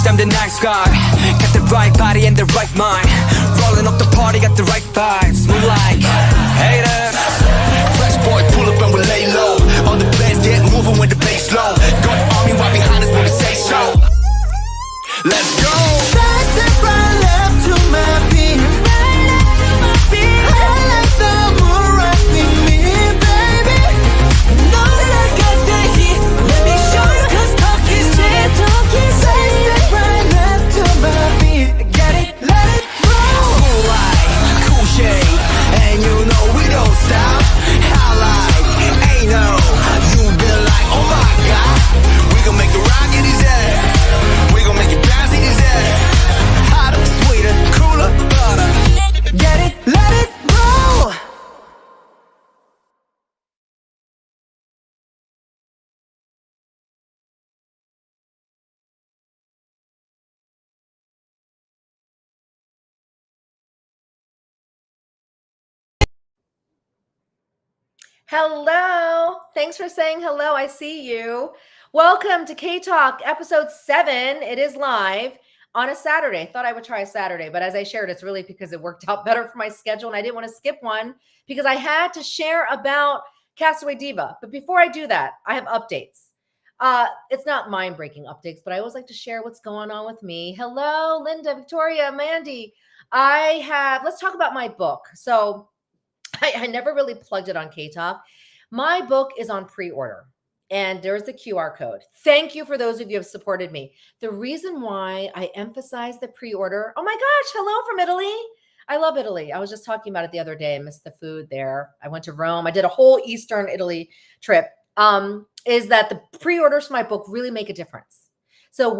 bitch, I'm the nice guy. Got the right body and the right mind. Rolling up the party, got the right vibes. Move like haters. Fresh boy, pull up and we lay low. All the bands get moving with the bass low. Got the army right behind us when we say so. Let's go. Fast and right left to my beat. I like the moon rocking me, baby. Know that I got the heat. Let me show you, 'cause talk is cheap. Fast and right left to my beat. Get it, let it roll. Cool light, cool shade, and you know we don't stop. Highlight, ain't no. You been like, oh my God. We gon' make the rocket is that. We gon' make it bounce in his head. Hotter, sweeter, cooler, butter. Get it, let it roll. Hello. Thanks for saying hello. I see you. Welcome to K Talk episode 7. It is live on a Saturday. Thought I would try a Saturday, but as I shared, it's really because it worked out better for my schedule and I didn't want to skip one because I had to share about Castaway Diva. But before I do that, I have updates. It's not mind-breaking updates, but I always like to share what's going on with me. Hello, Linda, Victoria, Mandy. Let's talk about my book. So I never really plugged it on K-Talk. My book is on pre-order and there's the QR code. Thank you for those of you who have supported me. The reason why I emphasize the pre-order, oh my gosh, hello from Italy. I love Italy. I was just talking about it the other day. I missed the food there. I went to Rome. I did a whole Eastern Italy trip. Is that the pre-orders for my book really make a difference. So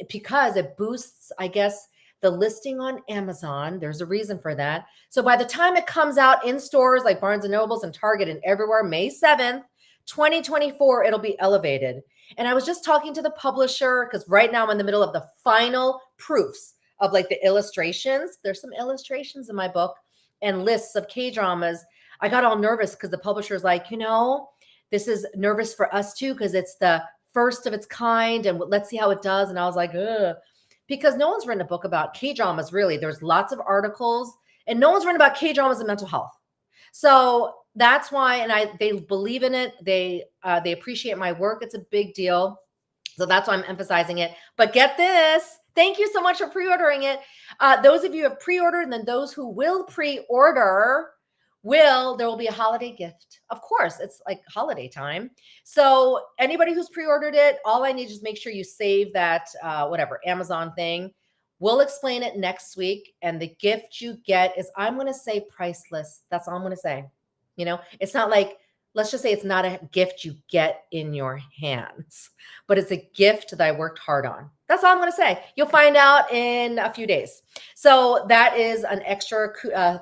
because it boosts, I guess, the listing on Amazon. There's a reason for that. So by the time it comes out in stores like Barnes & Nobles and Target and everywhere, May 7th, 2024, it'll be elevated. And I was just talking to the publisher because right now I'm in the middle of the final proofs of like the illustrations. There's some illustrations in my book and lists of K-dramas. I got all nervous because the publisher's like, this is nervous for us too because it's the first of its kind and let's see how it does. And I was like, ugh. Because no one's written a book about K-dramas, really. There's lots of articles, and no one's written about K-dramas and mental health. So that's why, and they believe in it. They appreciate my work. It's a big deal. So that's why I'm emphasizing it. But get this. Thank you so much for pre-ordering it. Those of you who have pre-ordered, and then those who will pre-order, there will be a holiday gift. Of course, it's like holiday time. So anybody who's pre-ordered it, all I need is make sure you save that, Amazon thing. We'll explain it next week. And the gift you get is, I'm going to say priceless. That's all I'm going to say. It's not like, let's just say it's not a gift you get in your hands, but it's a gift that I worked hard on. That's all I'm going to say. You'll find out in a few days. So that is an extra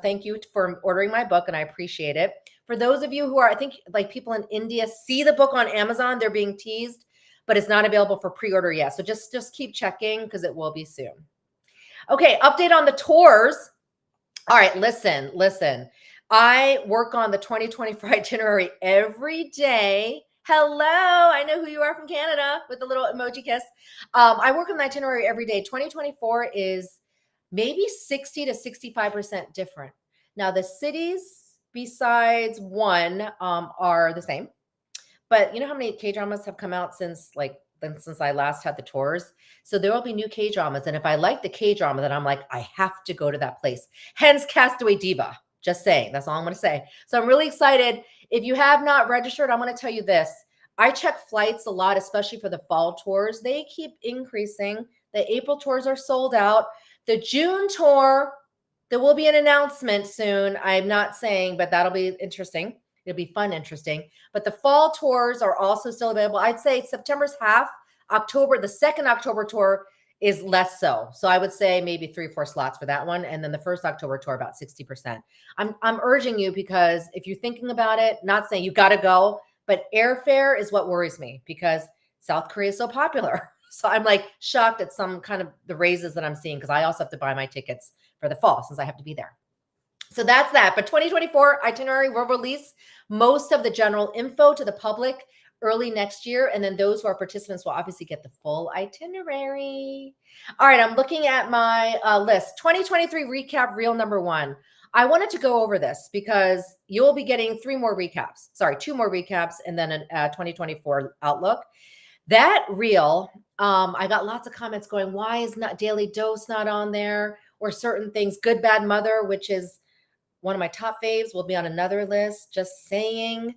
thank you for ordering my book, and I appreciate it. For those of you who are, I think, like people in India, see the book on Amazon. They're being teased, but it's not available for pre-order yet. So just keep checking because it will be soon. Okay, update on the tours. All right, listen. I work on the 2024 itinerary every day. Hello, I know who you are from Canada with the little emoji kiss. I work on the itinerary every day. 2024 is maybe 60 to 65% different. Now, the cities besides one are the same. But you know how many K-dramas have come out since I last had the tours? So there will be new K-dramas. And if I like the K-drama, then I'm like, I have to go to that place. Hence Castaway Diva. Just saying. That's all I'm going to say. So I'm really excited. If you have not registered, I'm going to tell you this. I check flights a lot, especially for the fall tours. They keep increasing. The April tours are sold out. The June tour, there will be an announcement soon. I'm not saying, but that'll be interesting. It'll be fun, interesting. But the fall tours are also still available. I'd say September's half. October, the second October tour is less so. So I would say maybe 3 or 4 slots for that one. And then the first October tour, about 60%. I'm urging you because if you're thinking about it, not saying you got to go, but airfare is what worries me because South Korea is so popular. So I'm like shocked at some kind of the raises that I'm seeing because I also have to buy my tickets for the fall since I have to be there. So that's that. But 2024 itinerary will release most of the general info to the public early next year. And then those who are participants will obviously get the full itinerary. All right, I'm looking at my list. 2023 recap reel number 1. I wanted to go over this because you'll be getting 2 more recaps, and then a 2024 outlook. That reel, I got lots of comments going, why is not Daily Dose not on there? Or certain things, Good Bad Mother, which is one of my top faves, will be on another list. Just saying.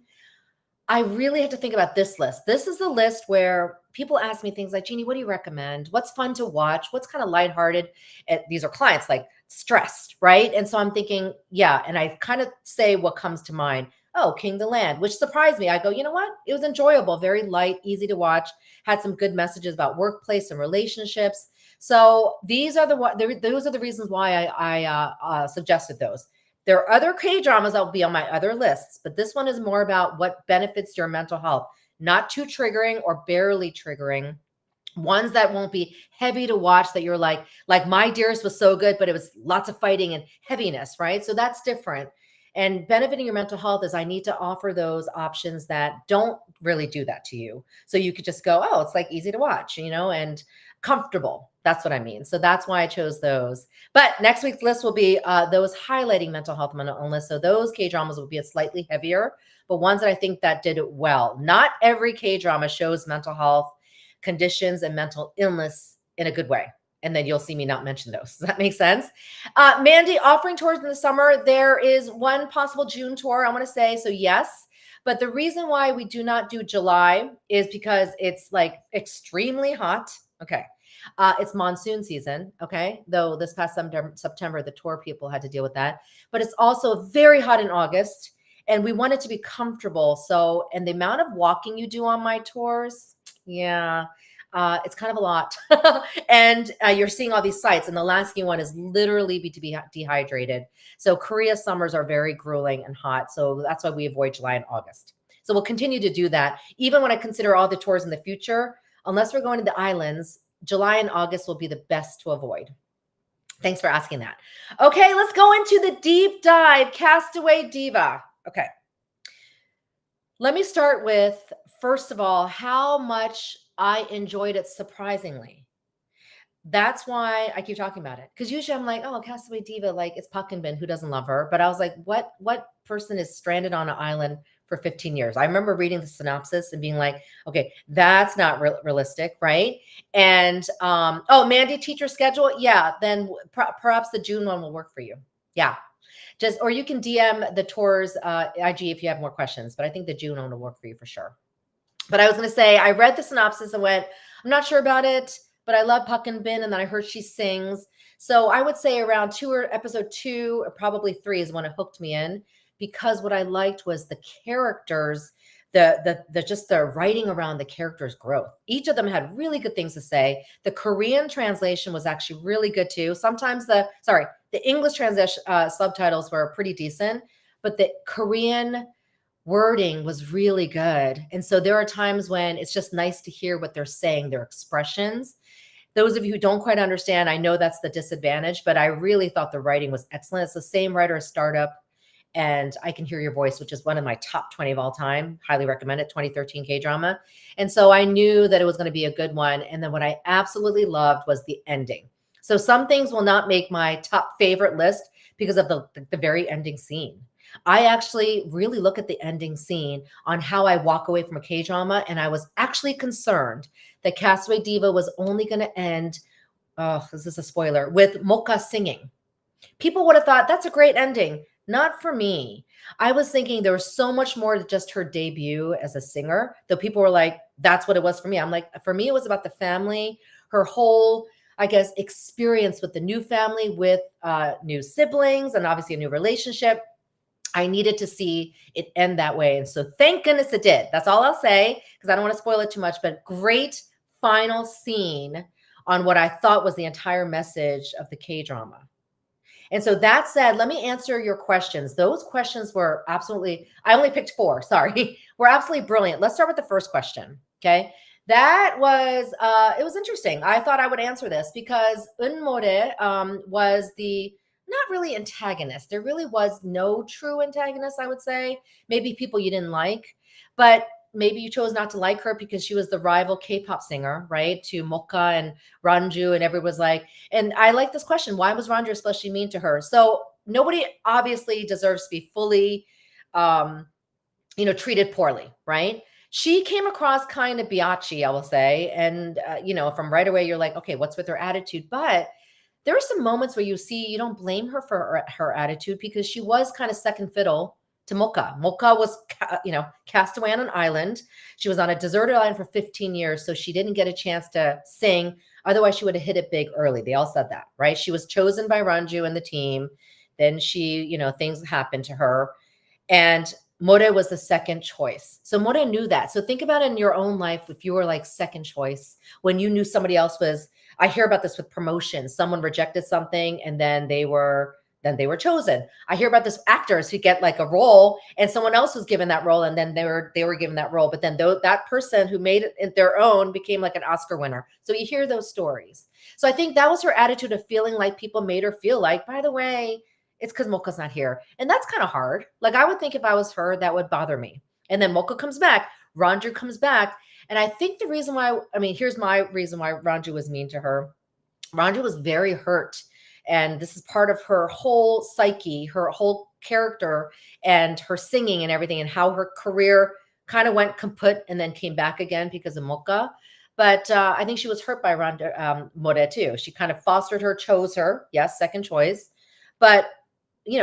I really had to think about this list. This is a list where people ask me things like, Jeannie, what do you recommend? What's fun to watch? What's kind of lighthearted? And these are clients like stressed, right? And so I'm thinking, yeah. And I kind of say what comes to mind. Oh, King the Land, which surprised me. I go, you know what? It was enjoyable, very light, easy to watch, had some good messages about workplace and relationships. So these are those are the reasons why I suggested those. There are other K-dramas that will be on my other lists, but this one is more about what benefits your mental health. Not too triggering or barely triggering. Ones that won't be heavy to watch that you're like My Dearest was so good, but it was lots of fighting and heaviness, right? So that's different. And benefiting your mental health is I need to offer those options that don't really do that to you. So you could just go, oh, it's like easy to watch, and comfortable. That's what I mean. So that's why I chose those. But next week's list will be those highlighting mental health, mental illness. So those K-dramas will be a slightly heavier, but ones that I think that did it well. Not every K-drama shows mental health conditions and mental illness in a good way. And then you'll see me not mention those. Does that make sense? Mandy, offering tours in the summer. There is one possible June tour, I want to say. So yes. But the reason why we do not do July is because it's like extremely hot. Okay. It's monsoon season. Okay. Though this past September, the tour people had to deal with that. But it's also very hot in August. And we want it to be comfortable. So, and the amount of walking you do on my tours, yeah. It's kind of a lot. And you're seeing all these sights. And the last one is literally to be dehydrated. So Korea summers are very grueling and hot. So that's why we avoid July and August. So we'll continue to do that. Even when I consider all the tours in the future, unless we're going to the islands, July and August will be the best to avoid. Thanks for asking that. Okay, let's go into the deep dive. Castaway Diva. Okay. Let me start with, first of all, how much I enjoyed it surprisingly. That's why I keep talking about it. Because usually I'm like, oh, Castaway Diva, like it's Puck and Bin, who doesn't love her? But I was like, what person is stranded on an island for 15 years? I remember reading the synopsis and being like, okay, that's not realistic, right? And oh, Mandy, teacher schedule. Yeah, then perhaps the June one will work for you. Yeah. Or you can DM the tours IG if you have more questions, but I think the June one will work for you for sure. But I was going to say, I read the synopsis and went, I'm not sure about it, but I love Puck and Bin, and then I heard she sings. So I would say around episode 2 or probably 3 is when it hooked me in, because what I liked was the characters, just the writing around the characters' growth. Each of them had really good things to say. The Korean translation was actually really good too. Sometimes the English translation subtitles were pretty decent, but the Korean wording was really good. And so there are times when it's just nice to hear what they're saying, their expressions. Those of you who don't quite understand, I know that's the disadvantage, but I really thought the writing was excellent. It's the same writer as Startup and I Can Hear Your Voice, which is one of my top 20 of all time. Highly recommend it, 2013 K-drama. And so I knew that it was going to be a good one. And then what I absolutely loved was the ending. So some things will not make my top favorite list because of the very ending scene. I actually really look at the ending scene on how I walk away from a K-drama, and I was actually concerned that Castaway Diva was only going to end, oh, this is a spoiler, with Mocha singing. People would have thought that's a great ending. Not for me. I was thinking there was so much more to just her debut as a singer, though people were like, that's what it was for me. I'm like, for me, it was about the family, her whole, I guess, experience with the new family, with new siblings, and obviously a new relationship. I needed to see it end that way. And so thank goodness it did. That's all I'll say, because I don't want to spoil it too much, but great final scene on what I thought was the entire message of the K-drama. And so that said, let me answer your questions. Those questions were absolutely, I only picked 4, sorry, were absolutely brilliant. Let's start with the first question, okay? That was, it was interesting. I thought I would answer this because Unmore was the not really antagonist. There really was no true antagonist, I would say. Maybe people you didn't like. But maybe you chose not to like her because she was the rival K-pop singer, right? To Mocha and Ranju, and everyone was like, and I like this question, why was Ranju especially mean to her? So nobody obviously deserves to be fully, um, treated poorly, right? She came across kind of biatchy, I will say. And, from right away, you're like, okay, what's with her attitude? But there are some moments where you don't blame her for her attitude because she was kind of second fiddle to Mocha. Mocha was, cast away on an island. She was on a deserted island for 15 years. So she didn't get a chance to sing. Otherwise, she would have hit it big early. They all said that, right? She was chosen by Ranju and the team. Then things happened to her. And More was the second choice. So More knew that. So think about it in your own life if you were like second choice when you knew somebody else was. I hear about this with promotions. Someone rejected something and then they were chosen. I hear about this actors who get like a role and someone else was given that role and then they were given that role. But then that person who made it their own became like an Oscar winner. So you hear those stories. So I think that was her attitude of feeling like people made her feel like, by the way, it's because Mocha's not here. And that's kind of hard. Like I would think if I was her, that would bother me. And then Mocha comes back, Ranju comes back. And I think the reason why, here's my reason why Ranju was mean to her. Ranju was very hurt. And this is part of her whole psyche, her whole character and her singing and everything and how her career kind of went kaput and then came back again because of Mocha. But I think she was hurt by More too. She kind of fostered her, chose her. Yes, second choice. But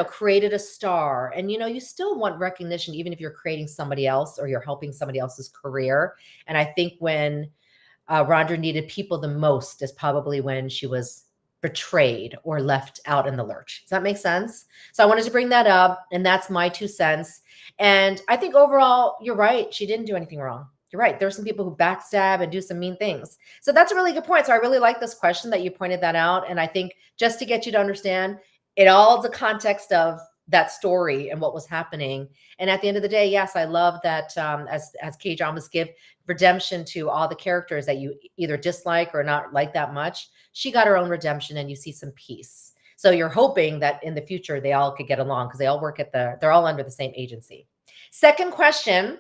created a star. And, you still want recognition, even if you're creating somebody else or you're helping somebody else's career. And I think when Rhonda needed people the most is probably when she was betrayed or left out in the lurch. Does that make sense? So I wanted to bring that up. And that's my 2 cents. And I think overall, you're right. She didn't do anything wrong. You're right. There's some people who backstab and do some mean things. So that's a really good point. So I really like this question that you pointed that out. And I think just to get you to understand, it all the context of that story and what was happening. And at the end of the day, yes, I love that as K-dramas give redemption to all the characters that you either dislike or not like that much. She got her own redemption and you see some peace. So you're hoping that in the future they all could get along because they all work they're all under the same agency. Second question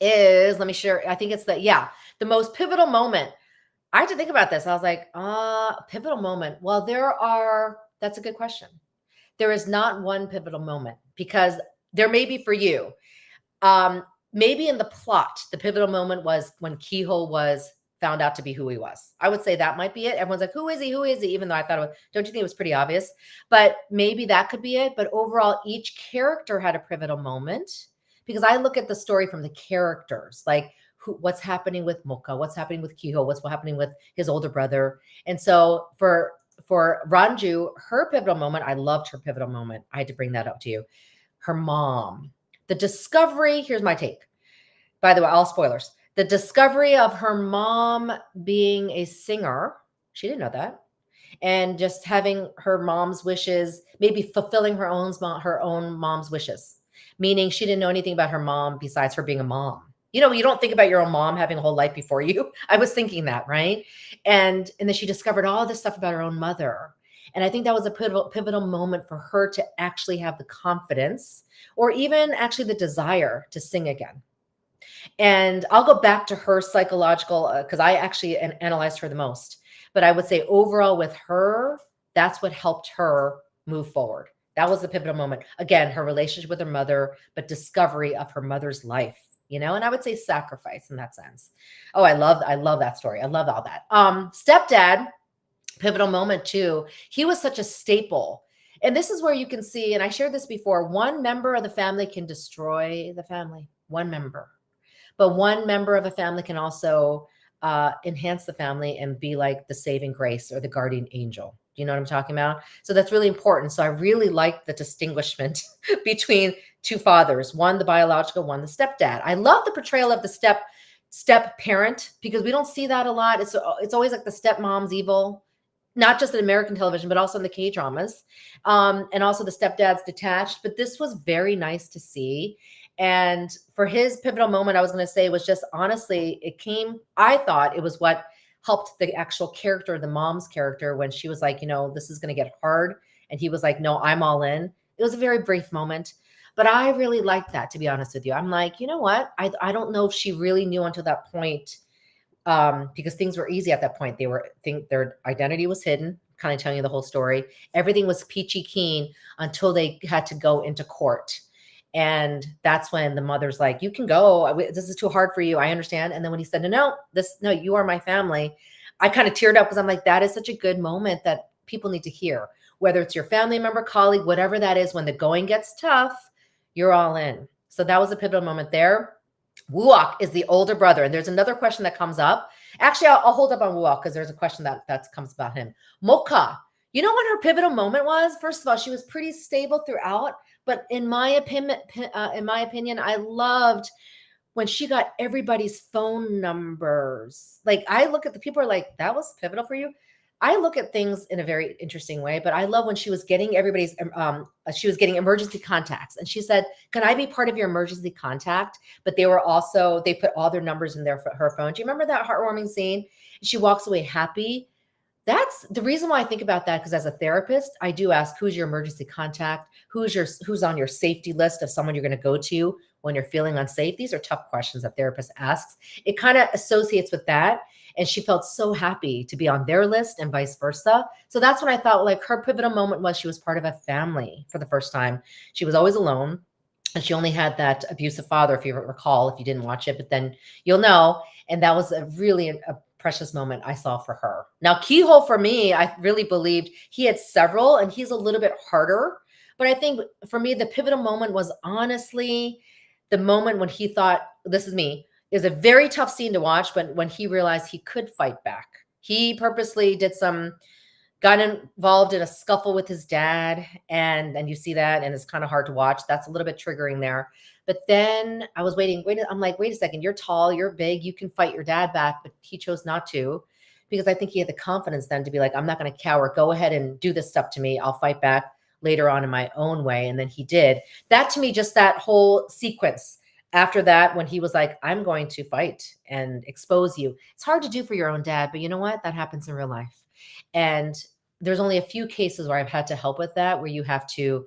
is, let me share. I think it's the most pivotal moment. I had to think about this. I was like, pivotal moment. Well, that's a good question. There is not one pivotal moment because there may be for you. Maybe in the plot, the pivotal moment was when Kihol was found out to be who he was. I would say that might be it. Everyone's like, who is he? Who is he? Even though I thought, don't you think it was pretty obvious? But maybe that could be it. But overall, each character had a pivotal moment because I look at the story from the characters, like what's happening with Mocha, what's happening with Kihol, what's happening with his older brother. And so for Ranju, her pivotal moment, I loved her pivotal moment. I had to bring that up to you. Her mom, the discovery, here's my take. By the way, all spoilers. The discovery of her mom being a singer, she didn't know that. And just having her mom's wishes, maybe fulfilling her own mom's wishes, meaning she didn't know anything about her mom besides her being a mom. You don't think about your own mom having a whole life before you. I was thinking that, right? And then she discovered all this stuff about her own mother. And I think that was a pivotal moment for her to actually have the confidence or even actually the desire to sing again. And I'll go back to her psychological, because I actually analyzed her the most. But I would say overall with her, that's what helped her move forward. That was the pivotal moment. Again, her relationship with her mother, but discovery of her mother's life. And I would say sacrifice in that sense. Oh, I love that story. I love all that. Stepdad, pivotal moment too. He was such a staple. And this is where you can see, and I shared this before, one member of the family can destroy the family, one member. But one member of a family can also enhance the family and be like the saving grace or the guardian angel. Do you know what I'm talking about? So that's really important. So I really like the distinguishment between 2 fathers, one the biological, one the stepdad. I love the portrayal of the step parent because we don't see that a lot. It's always like the stepmom's evil, not just in American television, but also in the K-dramas, and also the stepdad's detached. But this was very nice to see. And for his pivotal moment, I was going to say was just honestly, I thought it was what helped the actual character, the mom's character, when she was like, this is going to get hard. And he was like, no, I'm all in. It was a very brief moment. But I really liked that, to be honest with you. I'm like, you know what? I don't know if she really knew until that point, because things were easy at that point. Think their identity was hidden, kind of telling you the whole story. Everything was peachy keen until they had to go into court. And that's when the mother's like, you can go. This is too hard for you. I understand. And then when he said, no, you are my family. I kind of teared up because I'm like, that is such a good moment that people need to hear, whether it's your family member, colleague, whatever that is, when the going gets tough, you're all in. So that was a pivotal moment there. Wuok is the older brother. And there's another question that comes up. Actually, I'll hold up on Wuok because there's a question that comes about him. Mocha, you know what her pivotal moment was? First of all, she was pretty stable throughout. But in my opinion, I loved when she got everybody's phone numbers. Like, I look at the people are like, that was pivotal for you. I look at things in a very interesting way, but I love when she was getting she was getting emergency contacts, and she said, "Can I be part of your emergency contact?" But they put all their numbers in there for her phone. Do you remember that heartwarming scene? She walks away happy. That's the reason why I think about that, because as a therapist, I do ask, who's your emergency contact? Who's on your safety list of someone you're going to go to when you're feeling unsafe? These are tough questions that therapist asks. It kind of associates with that. And she felt so happy to be on their list and vice versa. So that's when I thought, like, her pivotal moment was she was part of a family for the first time. She was always alone. And she only had that abusive father, if you recall, if you didn't watch it, but then you'll know. And that was a precious moment I saw for her. Now, Kihol, for me, I really believed he had several, and he's a little bit harder. But I think for me, the pivotal moment was honestly the moment when he thought, this is me. It was a very tough scene to watch, but when he realized he could fight back, he purposely got involved in a scuffle with his dad. And you see that, and it's kind of hard to watch. That's a little bit triggering there. But then I was waiting. I'm like, wait a second, you're tall, you're big, you can fight your dad back, but he chose not to, because I think he had the confidence then to be like, I'm not going to cower. Go ahead and do this stuff to me. I'll fight back later on in my own way. And then he did. That, to me, just that whole sequence after that, when he was like, I'm going to fight and expose you. It's hard to do for your own dad, but you know what? That happens in real life. And there's only a few cases where I've had to help with that, where you have to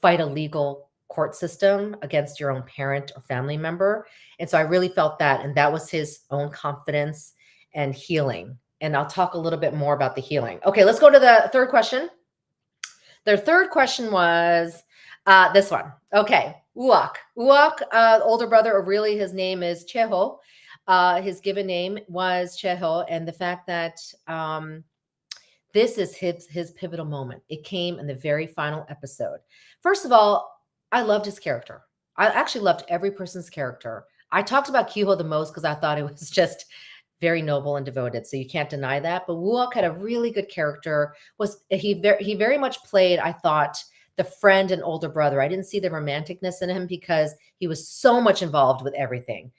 fight a legal court system against your own parent or family member. And so I really felt that. And that was his own confidence and healing. And I'll talk a little bit more about the healing. Okay, let's go to the third question. Their third question was this one. Okay. Uak, older brother, or really his name is Cheho. His given name was Cheho. And the fact that this is his pivotal moment. It came in the very final episode. First of all, I loved his character. I actually loved every person's character. I talked about Kyuho the most because I thought it was just very noble and devoted. So you can't deny that. But Wook had a really good character. He very much played, I thought, the friend and older brother. I didn't see the romanticness in him because he was so much involved with everything.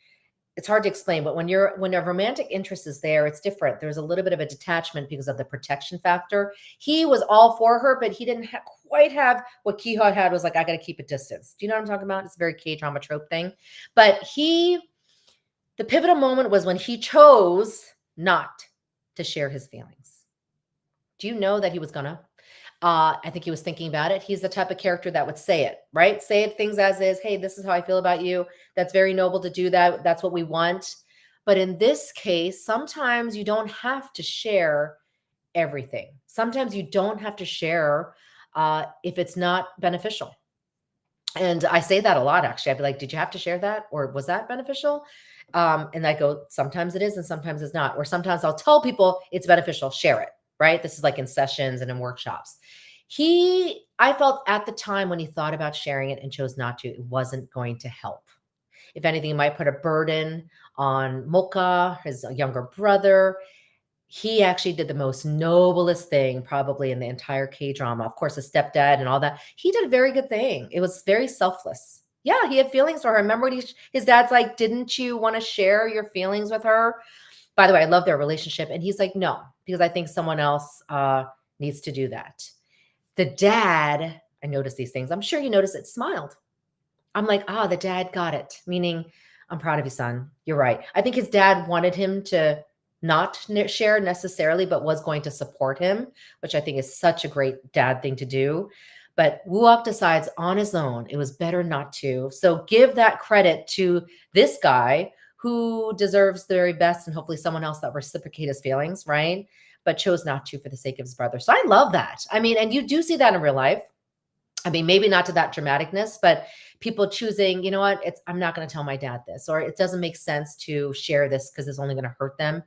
It's hard to explain, but when a romantic interest is there, it's different. There's a little bit of a detachment because of the protection factor. He was all for her, but he didn't quite have what Kiho had, was like, I got to keep a distance. Do you know what I'm talking about? It's a very K-drama trope thing. But the pivotal moment was when he chose not to share his feelings. Do you know that he was gonna? I think he was thinking about it. He's the type of character that would say it, right? Say it, things as is. Hey, this is how I feel about you. That's very noble to do that. That's what we want. But in this case, sometimes you don't have to share everything. Sometimes you don't have to share if it's not beneficial. And I say that a lot, actually. I'd be like, did you have to share that? Or was that beneficial? And I go, sometimes it is and sometimes it's not. Or sometimes I'll tell people it's beneficial, share it. Right? This is like in sessions and in workshops. I felt at the time when he thought about sharing it and chose not to, it wasn't going to help. If anything, it might put a burden on Mocha, his younger brother. He actually did the most noblest thing probably in the entire K-drama. Of course, a stepdad and all that. He did a very good thing. It was very selfless. Yeah, he had feelings for her. Remember when his dad's like, didn't you want to share your feelings with her? By the way, I love their relationship. And he's like, no, because I think someone else needs to do that. The dad, I noticed these things. I'm sure you noticed it, smiled. I'm like, the dad got it. Meaning, I'm proud of you, son. You're right. I think his dad wanted him to not share necessarily, but was going to support him, which I think is such a great dad thing to do. But Wuok decides on his own it was better not to. So give that credit to this guy who deserves the very best and hopefully someone else that reciprocate his feelings, right? But chose not to for the sake of his brother. So I love that. I mean, and you do see that in real life. I mean, maybe not to that dramaticness, but people choosing, you know what, I'm not going to tell my dad this, or it doesn't make sense to share this because it's only going to hurt them.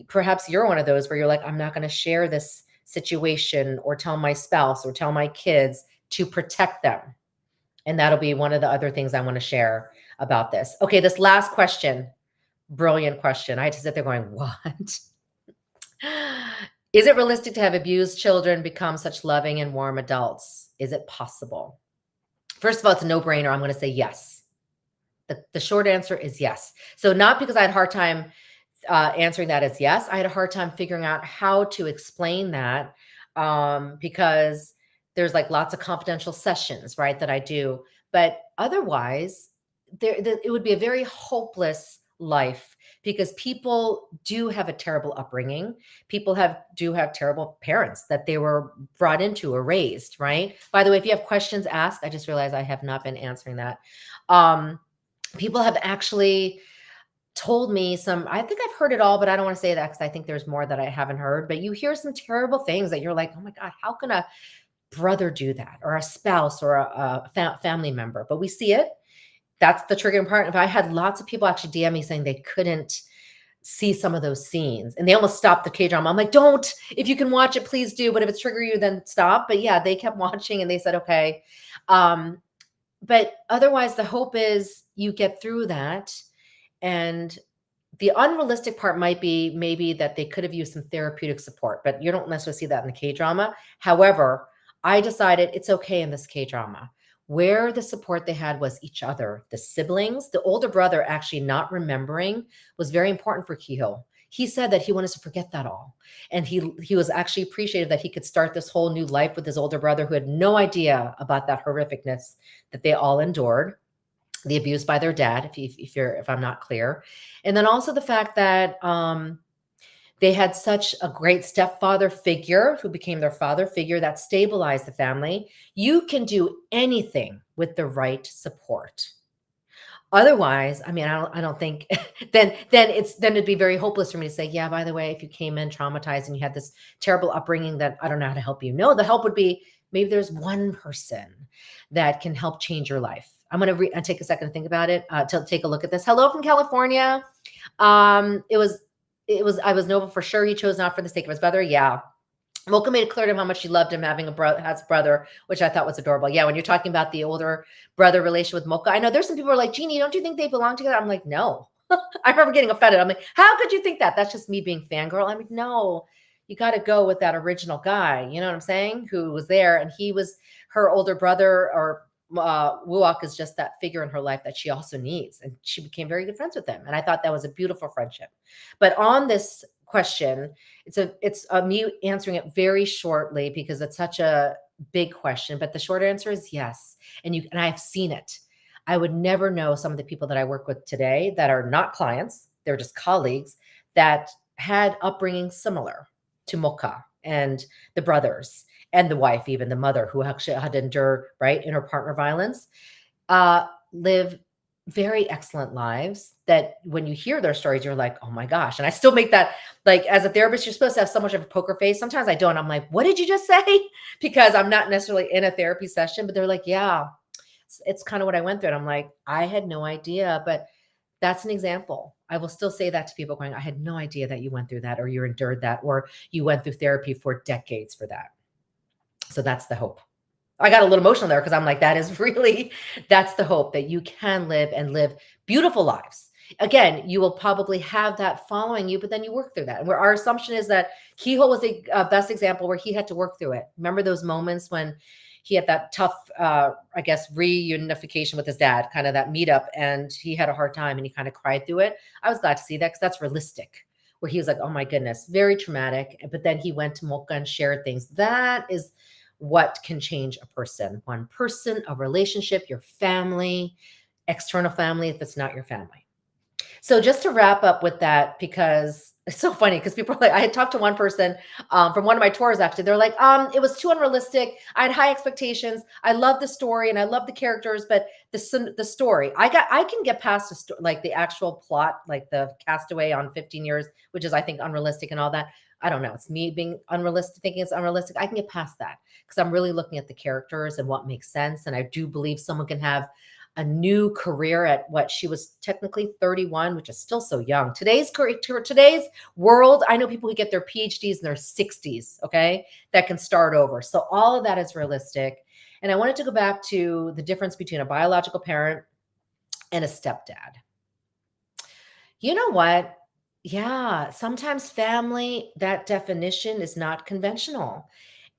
Perhaps you're one of those where you're like, I'm not going to share this situation or tell my spouse or tell my kids to protect them. And that'll be one of the other things I want to share about this. Okay, this last question, brilliant question. I had to sit there going, what? Is it realistic to have abused children become such loving and warm adults? Is it possible? First of all, it's a no-brainer. I'm going to say yes. The short answer is yes. So not because I had a hard time answering that as yes. I had a hard time figuring out how to explain that because there's like lots of confidential sessions, right, that I do. But otherwise, it would be a very hopeless life because people do have a terrible upbringing. People do have terrible parents that they were brought into or raised, right? By the way, if you have questions, ask. I just realized I have not been answering that. People have actually told me I think I've heard it all, but I don't want to say that because I think there's more that I haven't heard. But you hear some terrible things that you're like, oh my God, how can a brother do that, or a spouse, or a family member? But we see it. That's the triggering part. If I had lots of people actually DM me saying they couldn't see some of those scenes and they almost stopped the K-drama. I'm like, don't, if you can watch it, please do. But if it's triggering you, then stop. But yeah, they kept watching and they said, okay. But otherwise, the hope is you get through that. And the unrealistic part might be maybe that they could have used some therapeutic support, but you don't necessarily see that in the K-drama. However, I decided it's okay in this K-drama where the support they had was each other, the siblings. The older brother actually not remembering was very important for Kihyo. He said that he wanted to forget that all. And he was actually appreciative that he could start this whole new life with his older brother who had no idea about that horrificness that they all endured, the abuse by their dad, if I'm not clear. And then also the fact that they had such a great stepfather figure who became their father figure that stabilized the family. You can do anything with the right support. Otherwise, I mean, I don't think then it'd be very hopeless for me to say, yeah, by the way, if you came in traumatized and you had this terrible upbringing that I don't know how to help you. No, the help would be maybe there's one person that can help change your life. I'm going to take a second to think about it, to take a look at this. Hello from California. I was noble for sure. He chose not for the sake of his brother. Yeah. Mocha made it clear to him how much she loved him having has a brother, which I thought was adorable. Yeah, when you're talking about the older brother relation with Mocha, I know there's some people who are like, Jeannie, don't you think they belong together? I'm like, no. I remember getting offended. I'm like, how could you think that? That's just me being fangirl. I'm like, no, you got to go with that original guy. You know what I'm saying? Who was there, and he was her older brother, or Wuok is just that figure in her life that she also needs. And she became very good friends with him. And I thought that was a beautiful friendship. But on this question, it's me answering it very shortly because it's such a big question. But the short answer is yes. And I've seen it. I would never know some of the people that I work with today that are not clients. They're just colleagues that had upbringing similar to Mocha and the brothers and the wife, even the mother who actually had to endure, right, interpartner violence, live very excellent lives that when you hear their stories, you're like, oh my gosh. And I still make that, like, as a therapist, you're supposed to have so much of a poker face. Sometimes I don't. I'm like, what did you just say? Because I'm not necessarily in a therapy session, but they're like, yeah, it's kind of what I went through. And I'm like, I had no idea, but that's an example. I will still say that to people going, I had no idea that you went through that, or you endured that, or you went through therapy for decades for that. So that's the hope. I got a little emotional there because I'm like, that's the hope, that you can live and live beautiful lives. Again, you will probably have that following you, but then you work through that. And where our assumption is that Kihyo was a best example where he had to work through it. Remember those moments when he had that tough, I guess, reunification with his dad, kind of that meetup, and he had a hard time and he kind of cried through it. I was glad to see that because that's realistic, where he was like, oh my goodness, very traumatic. But then he went to Mocha and shared things. That is what can change a person. One person, a relationship, your family, external family, if it's not your family. So just to wrap up with that, because it's so funny because people are like, I had talked to one person from one of my tours actually. They're like, it was too unrealistic. I had high expectations. I love the story and I love the characters, but the story, I can get past like the actual plot, like the Castaway on 15 years, which is I think unrealistic and all that. I don't know. It's me being unrealistic, thinking it's unrealistic. I can get past that because I'm really looking at the characters and what makes sense. And I do believe someone can have a new career at what she was technically 31, which is still so young. Today's career, today's world, I know people who get their PhDs in their 60s, okay, that can start over. So all of that is realistic. And I wanted to go back to the difference between a biological parent and a stepdad. You know what? Yeah, sometimes family, that definition is not conventional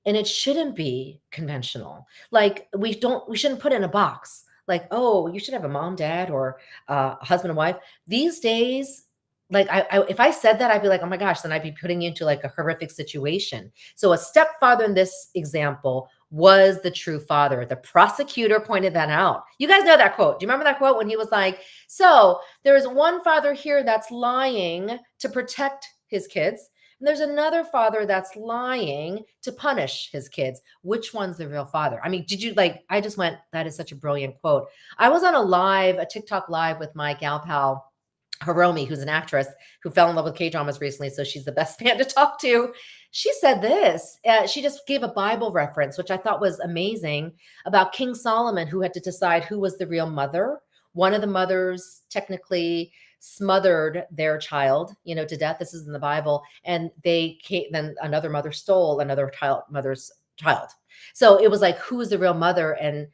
and it shouldn't be conventional. Like we shouldn't put it in a box. Like, oh, you should have a mom, dad, or a husband and wife. These days, like if I said that, I'd be like, oh my gosh, then I'd be putting you into like a horrific situation. So a stepfather in this example was the true father. The prosecutor pointed that out. You guys know that quote. Do you remember that quote when he was like, so there is one father here that's lying to protect his kids, and there's another father that's lying to punish his kids. Which one's the real father? I mean, did you like, I just went, that is such a brilliant quote. I was on a TikTok live with my gal pal, Hiromi, who's an actress who fell in love with K-dramas recently. So she's the best fan to talk to. She said this, she just gave a Bible reference, which I thought was amazing, about King Solomon, who had to decide who was the real mother. One of the mothers technically smothered their child, to death. This is in the Bible. And then another mother stole another mother's child. So it was like, who is the real mother? And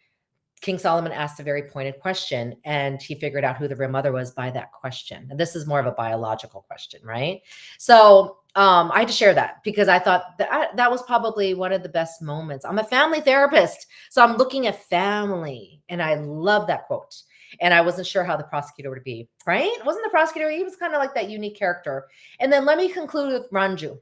King Solomon asked a very pointed question, and he figured out who the real mother was by that question. And this is more of a biological question, right? So I had to share that because I thought that was probably one of the best moments. I'm a family therapist, so I'm looking at family, and I love that quote. And I wasn't sure how the prosecutor would be, right? Wasn't the prosecutor? He was kind of like that unique character. And then let me conclude with Ranju.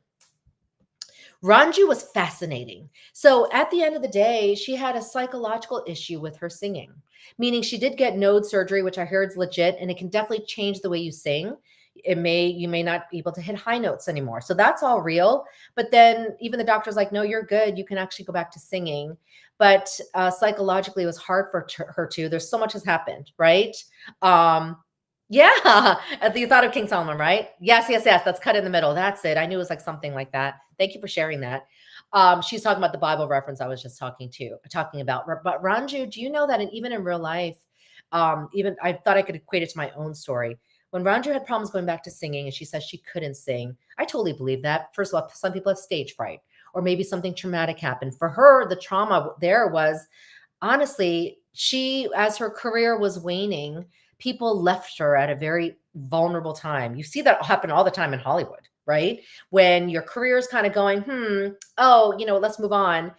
Ranju was fascinating. So at the end of the day, she had a psychological issue with her singing, meaning she did get node surgery, which I heard is legit, and it can definitely change the way you sing. You may not be able to hit high notes anymore. So that's all real. But then even the doctor's like, no, you're good. You can actually go back to singing. But psychologically, it was hard for her too. There's so much has happened, right? Yeah, you thought of King Solomon, right? Yes. That's cut in the middle. That's it. I knew it was like something like that. Thank you for sharing that. She's talking about the Bible reference I was just talking about. But Ranju, do you know that even in real life, even I thought I could equate it to my own story. When Ranju had problems going back to singing and she says she couldn't sing, I totally believe that. First of all, some people have stage fright or maybe something traumatic happened. For her, the trauma there was honestly, as her career was waning, people left her at a very vulnerable time. You see that happen all the time in Hollywood, right? When your career is kind of going, let's move on.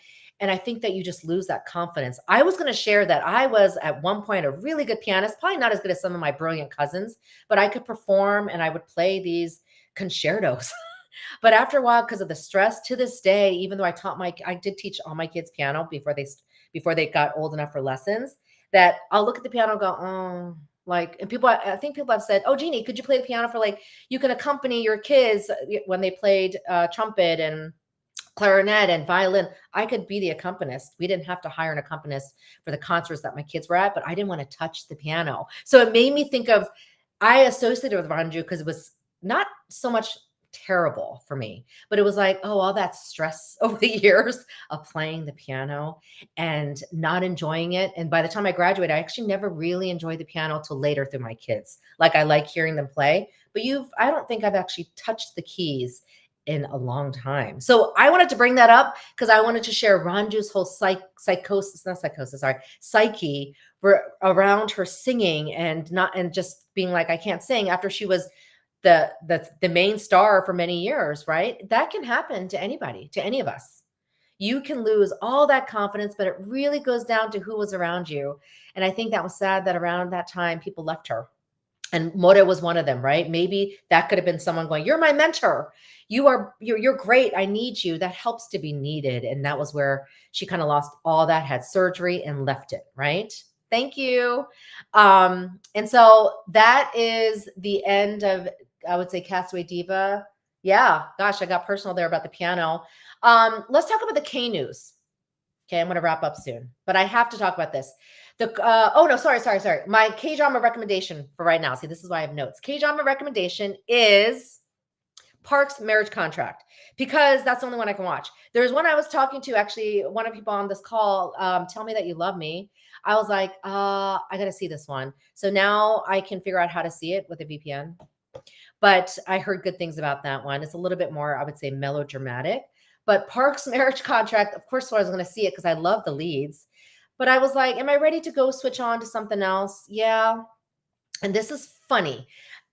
And I think that you just lose that confidence. I was going to share that I was at one point a really good pianist, probably not as good as some of my brilliant cousins, but I could perform and I would play these concertos. But after a while, because of the stress, to this day, even though I did teach all my kids piano before they got old enough for lessons, that I'll look at the piano and go, oh, and I think people have said, oh, Jeannie, could you play the piano for you can accompany your kids when they played trumpet and clarinet and violin. I could be the accompanist. We didn't have to hire an accompanist for the concerts that my kids were at, but I didn't want to touch the piano. So it made me think I associated with Ranju because it was not so much terrible for me, but it was like, oh, all that stress over the years of playing the piano and not enjoying it. And by the time I graduated, I actually never really enjoyed the piano till later through my kids. Like I like hearing them play, but I don't think I've actually touched the keys in a long time. So I wanted to bring that up because I wanted to share Ranju's whole psyche around her singing and just being like, I can't sing after she was the main star for many years, right? That can happen to anybody, to any of us. You can lose all that confidence, but it really goes down to who was around you. And I think that was sad that around that time, people left her. And Mora was one of them, right? Maybe that could have been someone going, you're my mentor. You're great. I need you. That helps to be needed. And that was where she kind of lost all that, had surgery and left it, right? Thank you. And so that is the end of, I would say, Castaway Diva. Yeah, gosh, I got personal there about the piano. Let's talk about the K news. Okay, I'm going to wrap up soon, but I have to talk about this. Oh no, sorry. My K drama recommendation for right now. See, this is why I have notes. K drama recommendation is Parks Marriage Contract, because that's the only one I can watch. There's one I was talking to, actually, one of the people on this call, Tell Me That You Love Me. I was like, I got to see this one. So now I can figure out how to see it with a VPN. But I heard good things about that one. It's a little bit more, I would say, melodramatic. But Parks Marriage Contract, of course, I was going to see it because I love the leads. But I was like, am I ready to go switch on to something else? Yeah. And this is funny.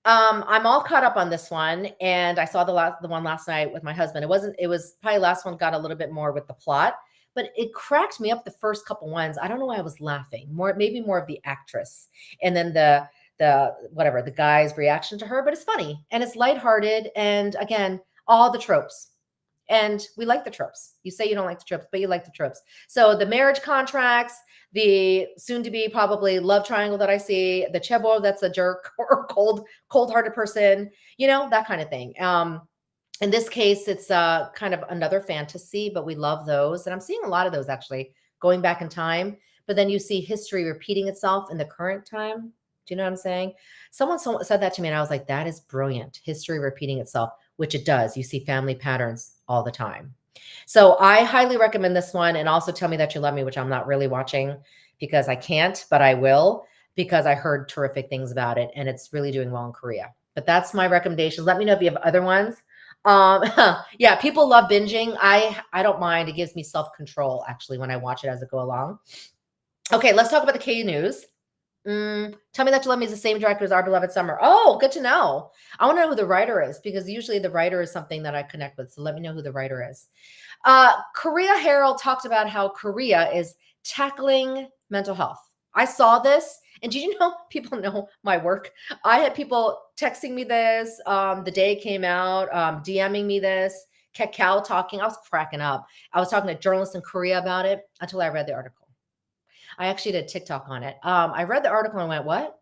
I'm all caught up on this one, and I saw the one last night with my husband. It was probably last one got a little bit more with the plot, but it cracked me up the first couple ones. I don't know why I was laughing. Maybe more of the actress, and then the guy's reaction to her, but it's funny and it's lighthearted, and again, all the tropes. And we like the tropes. You say you don't like the tropes, but you like the tropes. So the marriage contracts, the soon to be probably love triangle that I see, the chebo that's a jerk or cold-hearted person, that kind of thing. In this case, it's kind of another fantasy, but we love those. And I'm seeing a lot of those actually going back in time. But then you see history repeating itself in the current time. Do you know what I'm saying? Someone said that to me, and I was like, that is brilliant. History repeating itself, which it does. You see family patterns all the time. So I highly recommend this one. And also Tell Me That You Love Me, which I'm not really watching because I can't, but I will, because I heard terrific things about it, and it's really doing well in Korea. But that's my recommendations. Let me know if you have other ones. Yeah, people love binging. I don't mind. It gives me self-control, actually, when I watch it as I go along. Okay, let's talk about the K news. Tell Me That You Love Me is the same director as Our Beloved Summer. Oh, good to know. I want to know who the writer is, because usually the writer is something that I connect with. So let me know who the writer is. Korea Herald talked about how Korea is tackling mental health. I saw this. And did you know, people know my work? I had people texting me this the day it came out, DMing me this, Kakao talking. I was cracking up. I was talking to journalists in Korea about it until I read the article. I actually did TikTok on it. I read the article and went, what?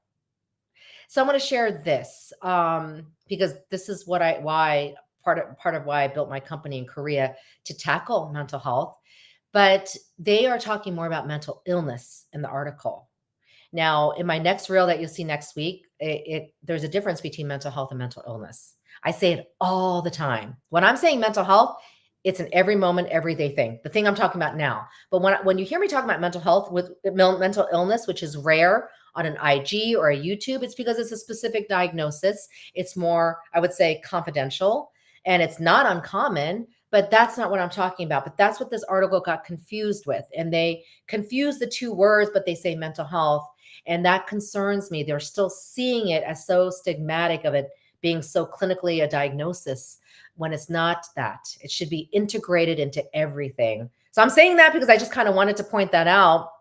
So I'm going to share this because this is why part of why I built my company in Korea, to tackle mental health. But they are talking more about mental illness in the article. Now, in my next reel that you'll see next week, there's a difference between mental health and mental illness. I say it all the time. When I'm saying mental health, it's an every moment, everyday thing, the thing I'm talking about now. But when you hear me talking about mental health with mental illness, which is rare on an IG or a YouTube, it's because it's a specific diagnosis. It's more, I would say, confidential, and it's not uncommon, but that's not what I'm talking about. But that's what this article got confused with. And they confuse the two words, but they say mental health. And that concerns me. They're still seeing it as so stigmatic of it being so clinically a diagnosis, when it's not that. It should be integrated into everything. So I'm saying that because I just kind of wanted to point that out.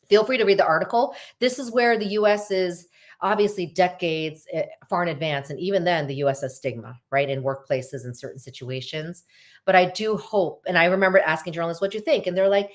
Feel free to read the article. This is where the U.S. is obviously decades far in advance. And even then, the U.S. has stigma, right, in workplaces in certain situations. But I do hope, and I remember asking journalists, what do you think? And they're like,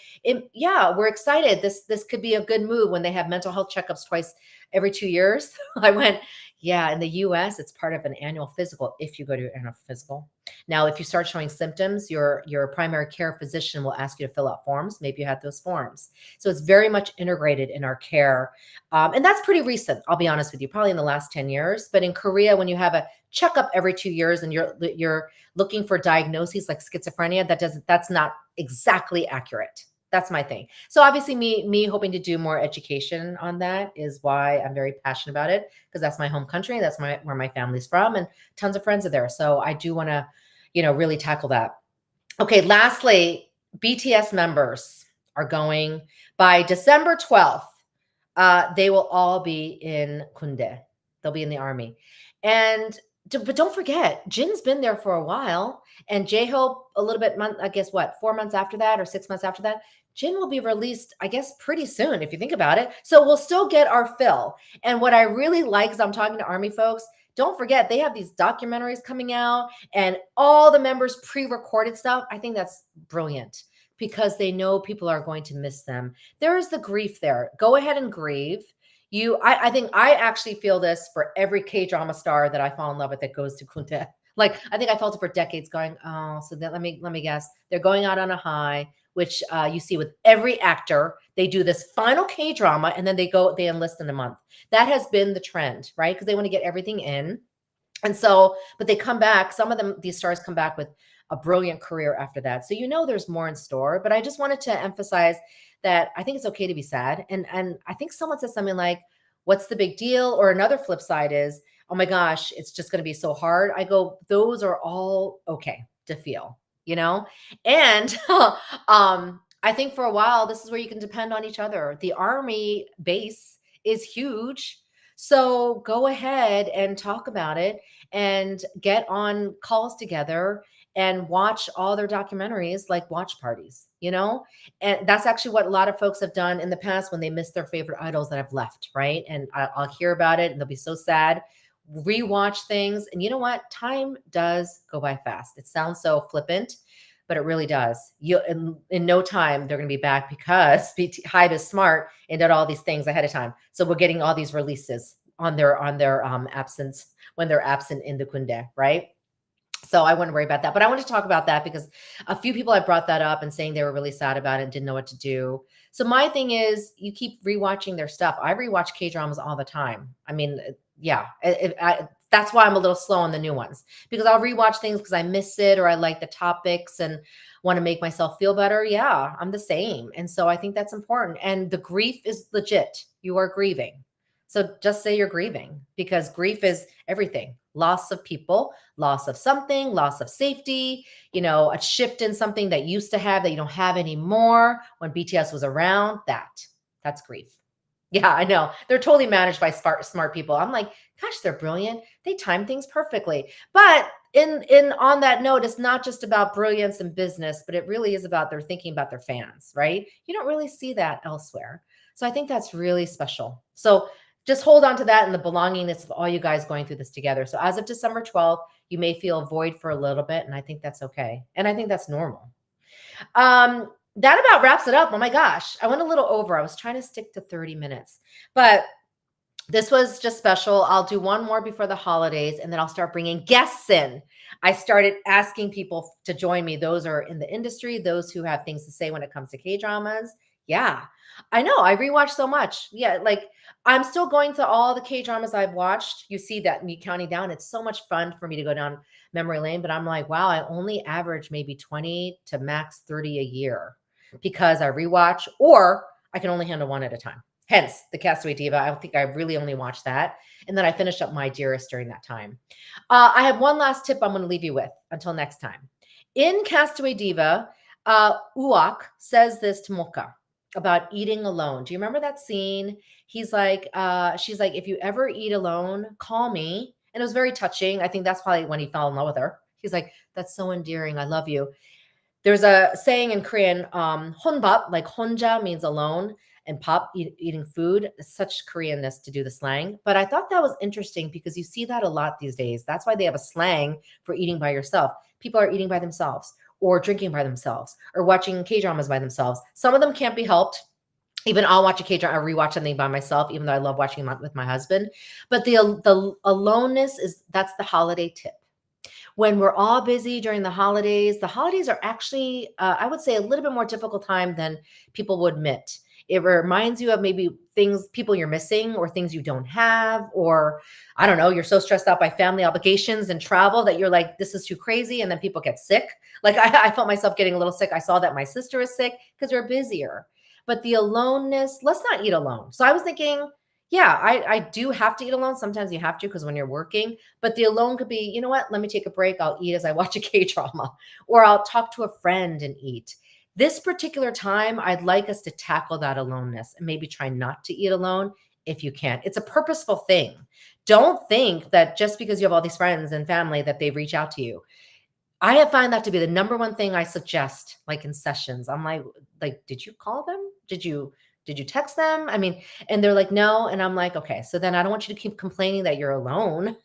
yeah, we're excited. This could be a good move when they have mental health checkups twice every 2 years. I went, yeah, in the US, it's part of an annual physical if you go to your annual physical. Now, if you start showing symptoms, your primary care physician will ask you to fill out forms. Maybe you had those forms. So it's very much integrated in our care. And that's pretty recent, I'll be honest with you, probably in the last 10 years. But in Korea, when you have a checkup every 2 years and you're looking for diagnoses like schizophrenia, that's not exactly accurate. That's my thing. So obviously me hoping to do more education on that is why I'm very passionate about it, because that's my home country. That's where my family's from, and tons of friends are there. So I do want to, really tackle that. Okay. Lastly, BTS members are going by December 12th. They will all be in Kunde. They'll be in the army. But don't forget, Jin's been there for a while, and J-Hope a little bit, I guess, 4 months after that or 6 months after that. Jin will be released, I guess, pretty soon, if you think about it. So we'll still get our fill. And what I really like is I'm talking to Army folks. Don't forget, they have these documentaries coming out and all the members pre-recorded stuff. I think that's brilliant. because they know people are going to miss them. There is the grief there. Go ahead and grieve. I think I actually feel this for every K drama star that I fall in love with that goes to Kunta. Like I think I felt it for decades, going, oh, so then let me guess, they're going out on a high, which you see with every actor. They do this final K drama and then they enlist in a month. That has been the trend, right? Because they want to get everything in. And so, but they come back. Some of them, these stars come back with a brilliant career after that. So there's more in store. But I just wanted to emphasize that I think it's okay to be sad. And I think someone said something like, "What's the big deal?" Or another flip side is, "Oh my gosh, it's just going to be so hard." I go, those are all okay to feel, you know. And I think for a while, this is where you can depend on each other. The army base is huge. So go ahead and talk about it and get on calls together and watch all their documentaries like watch parties, you know? And that's actually what a lot of folks have done in the past when they miss their favorite idols that have left, right? And I'll hear about it and they'll be so sad. Rewatch things. And you know what? Time does go by fast. It sounds so flippant, but it really does. In no time they're going to be back because Hive is smart and did all these things ahead of time. So we're getting all these releases on their absence when they're absent in the Kunde, right? So I wouldn't worry about that. But I want to talk about that because a few people had brought that up and saying they were really sad about it and didn't know what to do. So my thing is, you keep rewatching their stuff. I rewatch K dramas all the time. I mean, yeah, that's why I'm a little slow on the new ones, because I'll rewatch things because I miss it or I like the topics and want to make myself feel better. Yeah, I'm the same. And so I think that's important. And the grief is legit. You are grieving. So just say you're grieving, because grief is everything. Loss of people, loss of something, loss of safety, a shift in something that used to have that you don't have anymore. When BTS was around, that's grief. Yeah, I know. They're totally managed by smart people. I'm like, gosh, they're brilliant. They time things perfectly. But in on that note, it's not just about brilliance in business, but it really is about they're thinking about their fans, right? You don't really see that elsewhere. So I think that's really special. So just hold on to that and the belongingness of all you guys going through this together. So as of December 12th, you may feel a void for a little bit, and I think that's okay. And I think that's normal. That about wraps it up. Oh my gosh, I went a little over. I was trying to stick to 30 minutes, but this was just special. I'll do one more before the holidays, and then I'll start bringing guests in. I started asking people to join me. Those are in the industry, those who have things to say when it comes to K-dramas. Yeah, I know. I rewatch so much. Yeah, like I'm still going to all the K-dramas I've watched. You see that me counting down. It's so much fun for me to go down memory lane, but I'm like, wow, I only average maybe 20 to max 30 a year because I rewatch, or I can only handle one at a time. Hence the Castaway Diva. I think I really only watched that. And then I finished up My Dearest during that time. I have one last tip I'm going to leave you with until next time. In Castaway Diva, Uwak says this to Mocha about eating alone. Do you remember that scene? He's like, she's like, if you ever eat alone, call me. And it was very touching. I think that's probably when he fell in love with her. He's like, that's so endearing. I love you. There's a saying in Korean, honbap, like honja means alone, and pop, eating food. Such Koreanness to do the slang. But I thought that was interesting because you see that a lot these days. That's why they have a slang for eating by yourself. People are eating by themselves or drinking by themselves or watching K-dramas by themselves. Some of them can't be helped. Even I'll watch a K-drama, I rewatch something by myself, even though I love watching them with my husband. But the aloneness that's the holiday tip. When we're all busy during the holidays are actually, I would say, a little bit more difficult time than people would admit. It reminds you of maybe people you're missing or things you don't have, or I don't know, you're so stressed out by family obligations and travel that you're like, this is too crazy. And then people get sick. Like I felt myself getting a little sick. I saw that my sister is sick because we're busier. But the aloneness, let's not eat alone. So I was thinking, yeah, I do have to eat alone. Sometimes you have to because when you're working, but the alone could be, you know what, let me take a break. I'll eat as I watch a K-drama, or I'll talk to a friend and eat. This particular time, I'd like us to tackle that aloneness and maybe try not to eat alone if you can. It's a purposeful thing. Don't think that just because you have all these friends and family that they reach out to you. I have found that to be the number one thing I suggest, like in sessions. I'm like, did you call them? Did you text them? I mean, and they're like, no. And I'm like, okay, so then I don't want you to keep complaining that you're alone.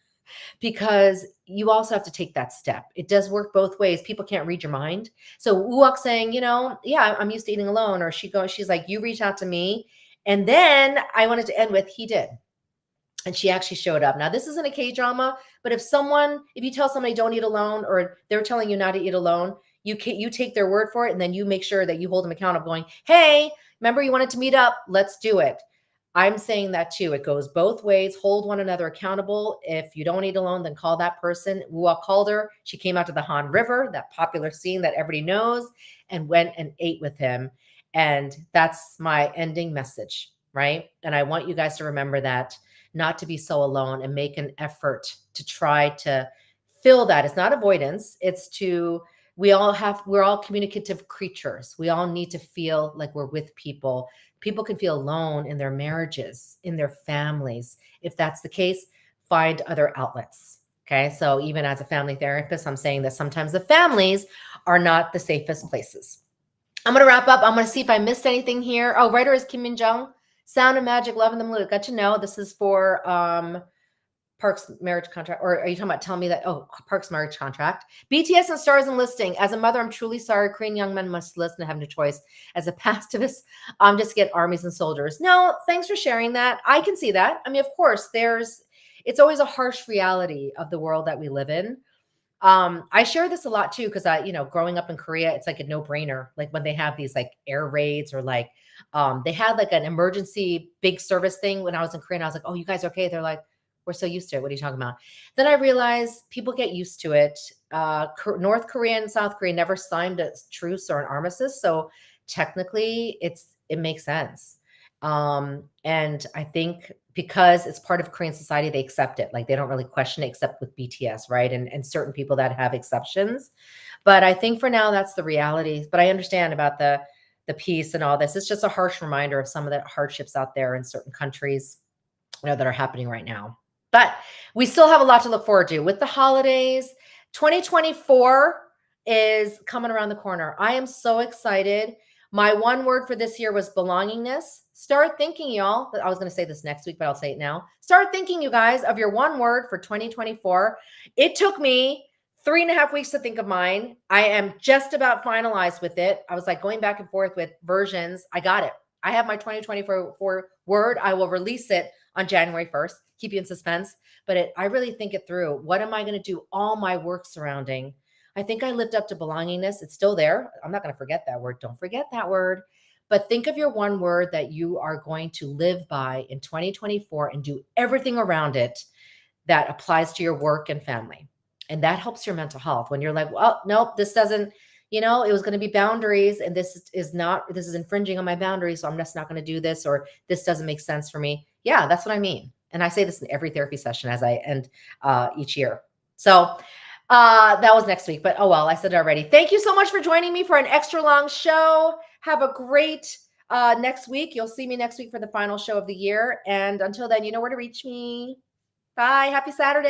because you also have to take that step. It does work both ways. People can't read your mind. So Uok saying, yeah, I'm used to eating alone, or she's like, you reach out to me. And then I wanted to end with, he did. And she actually showed up. Now, this isn't a K-drama, but if you tell somebody don't eat alone, or they're telling you not to eat alone, you take their word for it, and then you make sure that you hold them accountable, going, hey, remember you wanted to meet up? Let's do it. I'm saying that too. It goes both ways. Hold one another accountable. If you don't eat alone, then call that person. Wuok called her. She came out to the Han River, that popular scene that everybody knows, and went and ate with him. And that's my ending message, right? And I want you guys to remember that, not to be so alone, and make an effort to try to fill that. It's not avoidance. We're all communicative creatures. We all need to feel like we're with people. People can feel alone in their marriages, in their families. If that's the case, find other outlets. Okay. So even as a family therapist, I'm saying that sometimes the families are not the safest places. I'm going to wrap up. I'm going to see if I missed anything here. Oh, writer is Kim Min Jung. Sound of Magic, Love in the Mood. Got to know. This is for Park's marriage contract. Or are you talking about telling me that? Oh, Park's marriage contract. BTS and stars enlisting. As a mother, I'm truly sorry. Korean young men must listen and have no choice. As a pacifist, just get armies and soldiers. No, thanks for sharing that. I can see that. I mean, of course, it's always a harsh reality of the world that we live in. I share this a lot too, because growing up in Korea, it's like a no-brainer. Like when they have these like air raids, or like they had like an emergency big service thing when I was in Korea, and I was like, oh, you guys okay? They're like, we're so used to it. What are you talking about? Then I realized people get used to it. North Korea and South Korea never signed a truce or an armistice, so technically it makes sense. And I think because it's part of Korean society, they accept it. Like they don't really question it, except with BTS, right? And certain people that have exceptions. But I think for now, that's the reality. But I understand about the peace and all this. It's just a harsh reminder of some of the hardships out there in certain countries, that are happening right now. But we still have a lot to look forward to with the holidays. 2024 is coming around the corner. I am so excited. My one word for this year was belongingness. Start thinking, y'all. I was going to say this next week, but I'll say it now. Start thinking, you guys, of your one word for 2024. It took me 3.5 weeks to think of mine. I am just about finalized with it. I was like going back and forth with versions. I got it. I have my 2024 word. I will release it on January 1st. Keep you in suspense. But I really think it through. What am I going to do all my work surrounding? I think I lived up to belongingness. It's still there. I'm not going to forget that word. Don't forget that word. But think of your one word that you are going to live by in 2024 and do everything around it that applies to your work and family. And that helps your mental health when you're like, well, nope, this doesn't, it was going to be boundaries, and this is infringing on my boundaries. So I'm just not going to do this, or this doesn't make sense for me. Yeah, that's what I mean. And I say this in every therapy session as I end each year. So that was next week, but oh well, I said it already. Thank you so much for joining me for an extra long show. Have a great next week. You'll see me next week for the final show of the year. And until then, you know where to reach me. Bye. Happy Saturday.